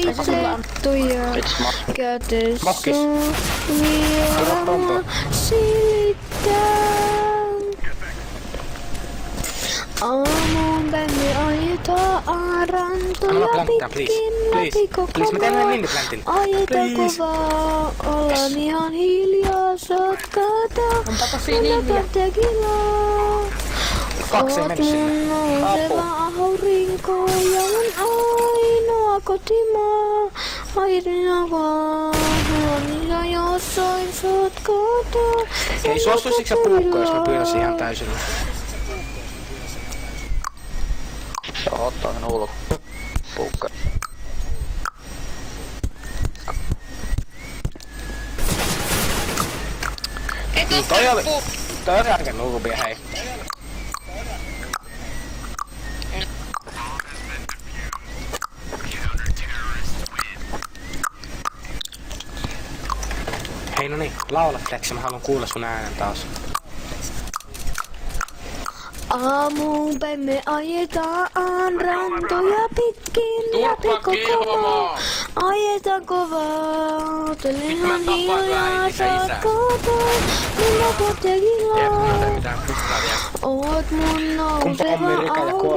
laitettu ja kätessä Mohkis. vielä mä silittän. Aamuun päin me ajetaan rantoja pitkin läpi koko maa. Ajetaan kovaa, ollaan ihan hiljaa, sotkata. Monta tekilaa. Oot mun nouseva aurinko ja mun ainoa kotimaa. Aina vaan, huomilla jossain sotkata. Ei suostuisitko sä puukko, jos mä pyytäisin ihan täysillä? Joo, ottaa sen ulko. Puukka. Toi oli oikein nuubia, hei. Hei no niin, laula Flex, mä haluan kuulla sun äänen taas. Aamuun päin me ajetaan rantoja pitkin läpi koko maa. Ajetaan kovaa, otelinhan hiljaa, saat kotoa, minä kotekilaa. Oot mun nouseva aurinko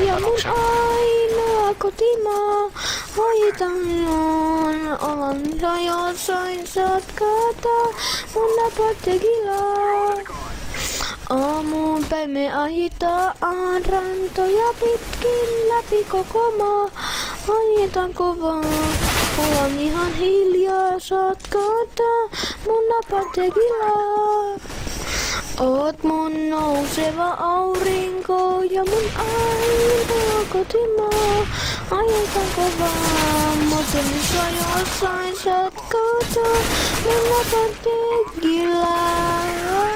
ja mun ainoa kotimaa. Ajetaan joon, ollaan jossain, saat kotoa, mun kotekilaa. Aamuun päin me ajetaan rantoja pitkin läpi koko maa. Ajetaan kovaa, ollaan ihan hiljaa, saat koota, mun napat tekilaa. Oot mun nouseva aurinko ja mun ainoa kotimaa. Ajetaan kovaa, motelissa jossain saat koota, mun napat tekilaa.